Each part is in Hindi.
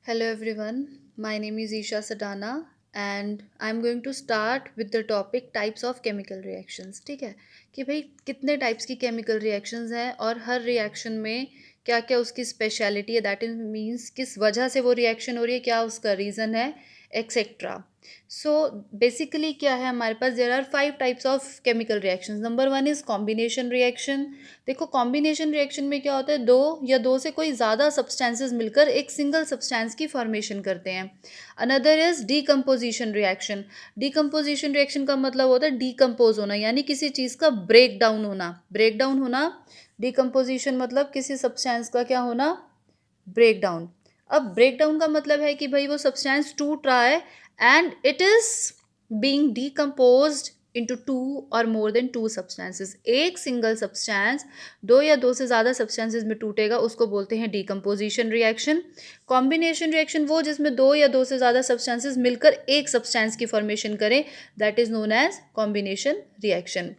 Hello everyone, my name is Isha Sadana and I'm going to start with the topic types of chemical reactions. ठीक है कि भाई कितने टाइप्स की केमिकल रिएक्शंस हैं और हर रिएक्शन में क्या क्या उसकी स्पेशलिटी है, दैट इज मीन्स किस वजह से वो रिएक्शन हो रही है, क्या उसका रीज़न है, एक्सेट्रा. सो बेसिकली क्या है हमारे पास, there are 5 types of chemical reactions. Number 1 is combination reaction. देखो कॉम्बिनेशन रिएक्शन में क्या होता है, दो या दो से कोई ज़्यादा सब्सटेंसेस मिलकर एक सिंगल सब्सटेंस की फॉर्मेशन करते हैं. Another is decomposition reaction. Decomposition reaction का मतलब होता है डीकम्पोज होना, यानी किसी चीज़ का ब्रेक डाउन होना. ब्रेक डाउन होना, डीकम्पोजिशन मतलब किसी सब्सटेंस का क्या होना, ब्रेक डाउन. अब ब्रेक डाउन का मतलब है कि भाई वो सब्सटेंस टूट रहा है and it is being decomposed into two और मोर देन टू सब्सटेंसेस. एक सिंगल सब्सटेंस दो या दो से ज़्यादा सब्सटेंसेस में टूटेगा, उसको बोलते हैं डीकम्पोजिशन रिएक्शन. कॉम्बिनेशन रिएक्शन वो जिसमें दो या दो से ज़्यादा सब्सटेंसेस मिलकर एक सब्सटेंस की फॉर्मेशन करें, that is known as combination reaction.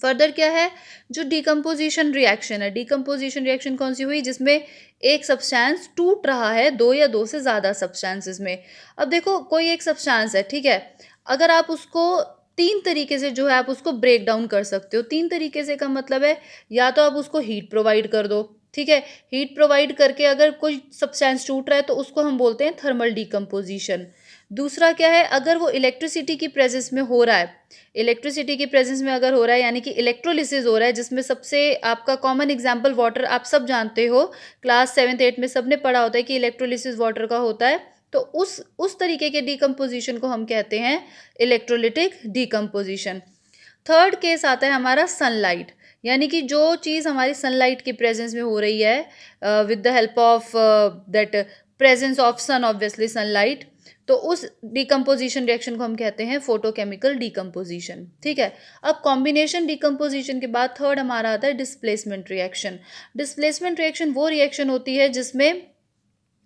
Further क्या है, जो डीकम्पोजिशन रिएक्शन है, डीकम्पोजिशन रिएक्शन कौन सी हुई, जिसमें एक सब्सटेंस टूट रहा है दो या दो से ज़्यादा सब्सटेंसेस में. अब देखो कोई एक सब्सटेंस है, ठीक है, अगर आप उसको तीन तरीके से जो है आप उसको ब्रेक डाउन कर सकते हो. तीन तरीके से का मतलब है, या तो आप उसको हीट प्रोवाइड कर दो, ठीक है, हीट प्रोवाइड करके अगर कोई सब्सटेंस टूट रहा है तो उसको हम बोलते हैं थर्मल डीकम्पोजिशन. दूसरा क्या है, अगर वो इलेक्ट्रिसिटी की प्रेजेंस में हो रहा है, इलेक्ट्रिसिटी की प्रेजेंस में अगर हो रहा है यानी कि इलेक्ट्रोलिसिस हो रहा है, जिसमें सबसे आपका कॉमन एग्जांपल वाटर, आप सब जानते हो, क्लास 7th 8th में सबने पढ़ा होता है कि इलेक्ट्रोलिसिस वाटर का होता है. तो उस तरीके के डीकम्पोजिशन को हम कहते हैं इलेक्ट्रोलिटिक डीकम्पोजिशन. थर्ड केस आता है हमारा सनलाइट, यानी कि जो चीज़ हमारी सनलाइट की प्रेजेंस में हो रही है with the help of that presence of sun, obviously sunlight, तो उस डिकम्पोजिशन रिएक्शन को हम कहते हैं फोटोकेमिकल डिकम्पोजिशन. ठीक है. अब कॉम्बिनेशन डिकम्पोजिशन के बाद थर्ड हमारा आता है डिस्प्लेसमेंट रिएक्शन. डिस्प्लेसमेंट रिएक्शन वो रिएक्शन होती है जिसमें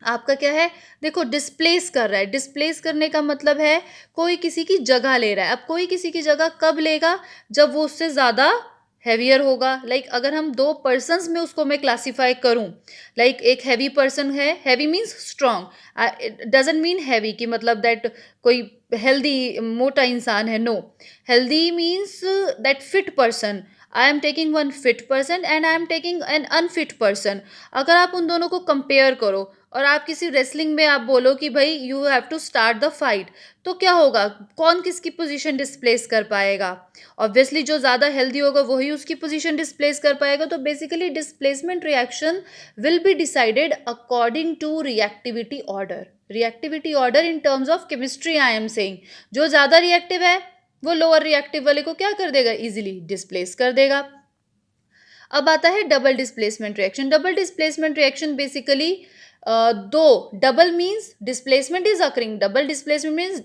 आपका क्या है, देखो डिस्प्लेस कर रहा है. डिस्प्लेस करने का मतलब है कोई किसी की जगह ले रहा है. अब कोई किसी की जगह कब लेगा, जब वो उससे ज़्यादा हैवियर होगा. लाइक अगर हम दो पर्सन्स में उसको मैं क्लासीफाई करूं, लाइक एक हैवी पर्सन है, heavy means strong, it doesn't mean heavy कि मतलब दैट कोई हेल्दी मोटा इंसान है, no. Healthy means that fit person. I am taking one fit person and I am taking an unfit person. अगर आप उन दोनों को कंपेयर करो और आप किसी रेसलिंग में आप बोलो कि भाई you have to start the fight, तो क्या होगा, कौन किसकी पोजीशन डिस्प्लेस कर पाएगा. ऑब्वियसली जो ज़्यादा हेल्दी होगा वही उसकी पोजीशन डिस्प्लेस कर पाएगा. तो basically displacement reaction will be decided according to reactivity order. Reactivity order in terms of chemistry I am saying. जो ज़्यादा रिएक्टिव है वो लोअर रिएक्टिव वाले को क्या कर देगा, इजीली डिस्प्लेस कर देगा. अब आता है double displacement reaction. Double displacement reaction basically दो, double means displacement is occurring, double displacement means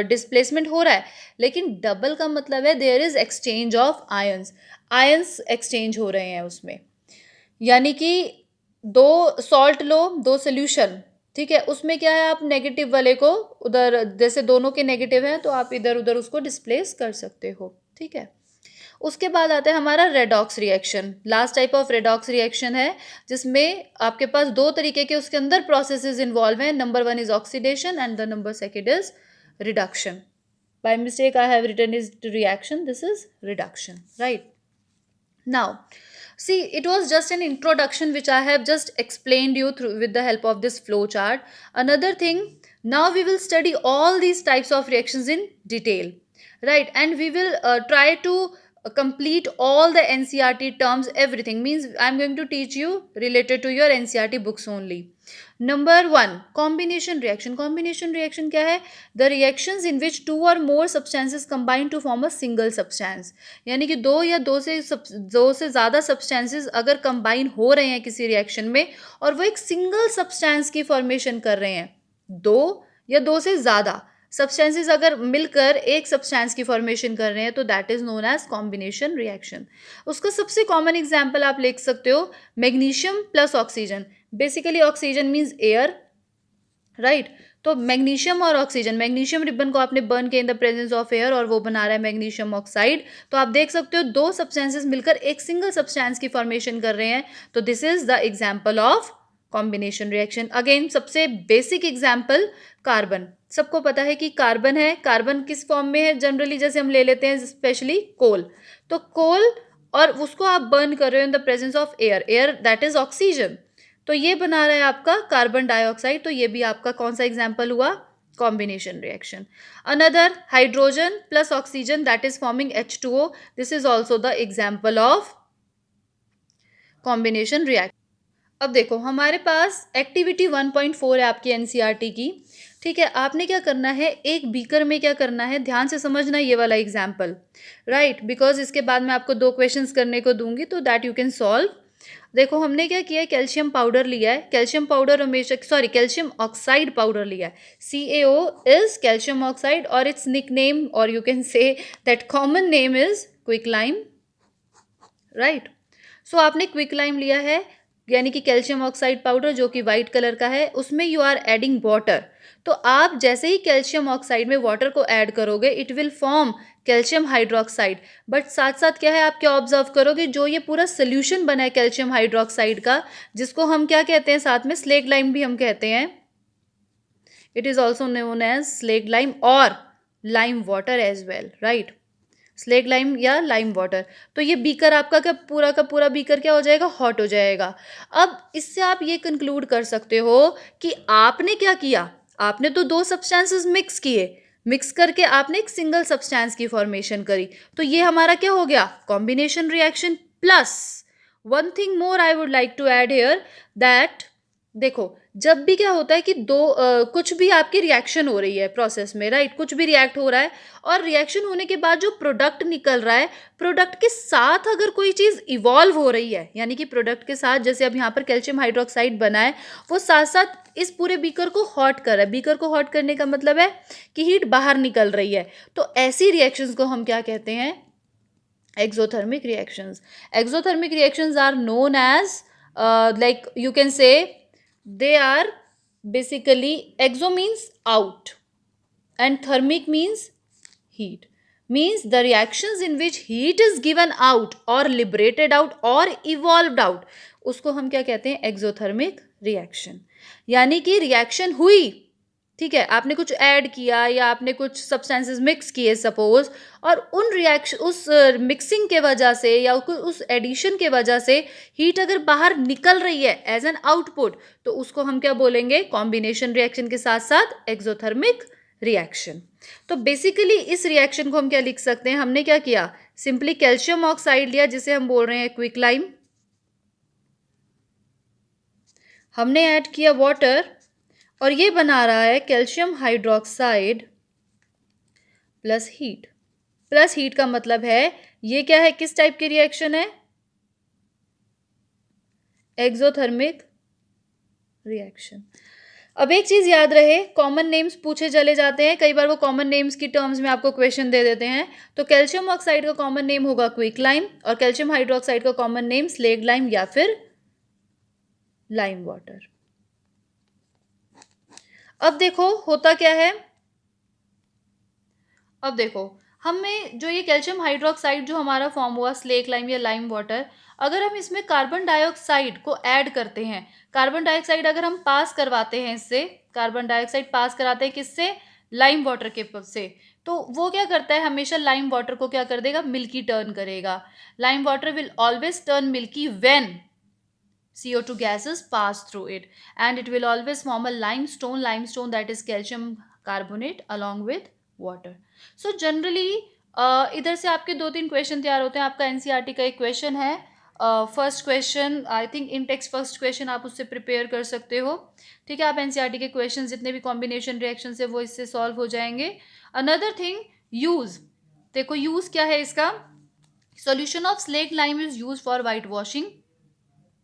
displacement हो रहा है, लेकिन डबल का मतलब है there is exchange of ions. Ions exchange हो रहे हैं उसमें, यानी कि दो सॉल्ट लो, दो सोल्यूशन, ठीक है, उसमें क्या है, आप नेगेटिव वाले को उधर, जैसे दोनों के नेगेटिव हैं तो आप इधर उधर उसको डिस्प्लेस कर सकते हो. ठीक है. उसके बाद आता है हमारा redox reaction. Last type of redox reaction है जिसमें आपके पास दो तरीके के उसके अंदर प्रोसेसेस इन्वॉल्व हैं. Number 1 is oxidation and the number second is reduction. By mistake I have written is reaction, this is reduction, right. Now, see, it was just an introduction which I have just explained you through with the help of this flow chart. Another thing, now we will study all these types of reactions in detail, right? And we will try to complete all the NCRT terms, everything. Means I'm going to teach you related to your NCRT books only. Number 1 combination reaction. Combination reaction क्या है, the reactions in which two और more substances combine to form a single substance. यानी कि दो से ज़्यादा सब्सटेंसेस अगर कंबाइन हो रहे हैं किसी रिएक्शन में और वो एक सिंगल सब्सटेंस की फॉर्मेशन कर रहे हैं, दो या दो से ज़्यादा सब्सटेंसेस अगर मिलकर एक सब्सटेंस की फॉर्मेशन कर रहे हैं, तो that is known as combination reaction. उसका सबसे कॉमन एग्जाम्पल आप लिख सकते हो, magnesium plus oxygen. Basically oxygen means air, right. तो मैग्नीशियम और ऑक्सीजन, मैग्नीशियम रिबन को आपने बर्न किया in the presence of air और वो बना रहा है मैग्नीशियम ऑक्साइड. तो आप देख सकते हो दो सब्सटेंसेस मिलकर एक सिंगल सब्सटेंस की फॉर्मेशन कर रहे हैं. तो this is the example of combination reaction. Again सबसे बेसिक एग्जांपल कार्बन। सबको पता है कि कार्बन है, कार्बन किस फॉर्म में है जनरली, जैसे हम ले लेते हैं स्पेशली कोल। तो कोल, और उसको आप बर्न कर रहे हो इन the presence of air, air that is oxygen. तो ये बना रहा है आपका कार्बन डाइऑक्साइड। तो ये भी आपका कौन सा एग्जाम्पल हुआ? Combination reaction. Another hydrogen plus oxygen that is forming H2O, this is also the example of combination reaction. अब देखो हमारे पास एक्टिविटी 1.4 है आपकी एनसीईआरटी की। ठीक है, आपने क्या करना है, एक बीकर में क्या करना है, ध्यान से समझना ये वाला एग्जाम्पल, राइट, बिकॉज इसके बाद मैं आपको दो क्वेश्चंस करने को दूंगी तो दैट यू कैन सॉल्व। देखो हमने क्या किया है, कैल्शियम पाउडर लिया है। कैल्शियम पाउडर हमेशा, सॉरी, कैल्शियम ऑक्साइड पाउडर लिया है। CaO इज कैल्शियम ऑक्साइड और इट्स निक नेम, और you can say that common name is quicklime, right. So आपने क्विकलाइम लिया है, यानी कि कैल्शियम ऑक्साइड पाउडर जो कि वाइट कलर का है, उसमें यू आर एडिंग वाटर। तो आप जैसे ही कैल्शियम ऑक्साइड में वाटर को ऐड करोगे it will form calcium hydroxide. But साथ साथ क्या है, आप क्या ऑब्जर्व करोगे, जो ये पूरा सोल्यूशन बना है कैल्शियम हाइड्रोक्साइड का, जिसको हम क्या कहते हैं, साथ में स्लेग लाइम भी हम कहते हैं, it is also known as slaked lime और lime water as well, right. Slaked lime या लाइम वाटर। तो ये बीकर आपका का पूरा बीकर क्या हो जाएगा, हॉट हो जाएगा। अब इससे आप ये कंक्लूड कर सकते हो कि आपने क्या किया, आपने तो दो सब्सटेंसेस मिक्स किए, मिक्स करके आपने एक सिंगल सब्सटेंस की फॉर्मेशन करी। तो ये हमारा क्या हो गया, combination reaction. Plus one thing more I would like to add here, that देखो जब भी क्या होता है कि कुछ भी आपकी रिएक्शन हो रही है प्रोसेस में, राइट, कुछ भी रिएक्ट हो रहा है, और रिएक्शन होने के बाद जो प्रोडक्ट निकल रहा है, प्रोडक्ट के साथ अगर कोई चीज़ इवॉल्व हो रही है, यानी कि प्रोडक्ट के साथ, जैसे अब यहाँ पर कैल्शियम हाइड्रोक्साइड बना है, वो साथ साथ इस पूरे बीकर को हॉट कर रहा है। बीकर को हॉट करने का मतलब है कि हीट बाहर निकल रही है। तो ऐसी रिएक्शंस को हम क्या कहते हैं, exothermic reactions. Exothermic reactions are known as like you can say they are basically, exo means out and thermic means heat, means the reactions in which heat is given out or liberated out or evolved out, उसको हम क्या कहते हैं, एक्सोथर्मिक रिएक्शन। यानी कि रिएक्शन हुई, ठीक है, आपने कुछ ऐड किया या आपने कुछ सब्सटेंसेस मिक्स किए सपोज, और उन रिएक्शन, उस मिक्सिंग के वजह से या उस एडिशन के वजह से हीट अगर बाहर निकल रही है एज एन आउटपुट, तो उसको हम क्या बोलेंगे, कॉम्बिनेशन रिएक्शन के साथ साथ एक्सोथर्मिक रिएक्शन। तो बेसिकली इस रिएक्शन को हम क्या लिख सकते हैं, हमने क्या किया, सिंपली कैल्शियम ऑक्साइड लिया जिसे हम बोल रहे हैं क्विकलाइम, हमने ऐड किया वाटर, और ये बना रहा है calcium hydroxide plus heat. Plus heat का मतलब है ये क्या है, किस टाइप की रिएक्शन है, एक्सोथर्मिक रिएक्शन। अब एक चीज याद रहे, कॉमन नेम्स पूछे चले जाते हैं, कई बार वो कॉमन नेम्स की टर्म्स में आपको क्वेश्चन दे देते हैं। तो कैल्शियम ऑक्साइड का कॉमन नेम होगा क्विकलाइम, और कैल्शियम हाइड्रोक्साइड का कॉमन नेम स्लेग लाइम या फिर लाइम वाटर। अब देखो होता क्या है, अब देखो हमें जो ये कैल्शियम हाइड्रोक्साइड जो हमारा फॉर्म हुआ स्लेक लाइम या लाइम वाटर, अगर हम इसमें कार्बन डाइऑक्साइड को ऐड करते हैं, कार्बन डाइऑक्साइड अगर हम पास करवाते हैं इससे, कार्बन डाइऑक्साइड पास कराते हैं किससे, लाइम वाटर के से, तो वो क्या करता है, हमेशा लाइम वाटर को क्या कर देगा, मिल्की टर्न करेगा। Lime water will always turn milky when CO2 gases pass through it, and it will always form a limestone that is calcium carbonate along with water. So generally इधर से आपके दो तीन क्वेश्चन तैयार होते हैं। आपका एनसीईआरटी का एक क्वेश्चन है, first question I think in text first question आप उससे प्रिपेयर कर सकते हो, ठीक है। आप एनसीईआरटी के क्वेश्चन जितने भी कॉम्बिनेशन रिएक्शन है वो इससे सॉल्व हो जाएंगे। अनदर थिंग, यूज, देखो यूज क्या है इसका, solution of slack lime is use for white washing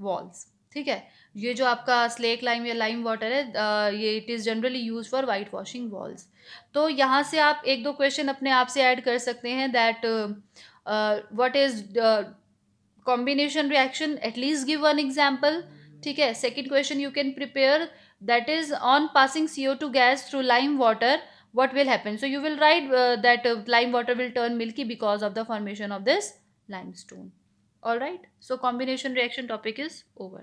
walls, ठीक है। ये जो आपका स्लेक लाइम या लाइम वाटर है, ये it is generally use for white washing walls. तो यहाँ से आप एक दो क्वेश्चन अपने आप से ऐड कर सकते हैं, that what is combination reaction, at least give one example, ठीक है। Second question you can prepare, that is on passing CO2 gas through lime water what will happen, so you will write that lime water will turn milky because of the formation of this limestone. All right, so combination reaction topic is over.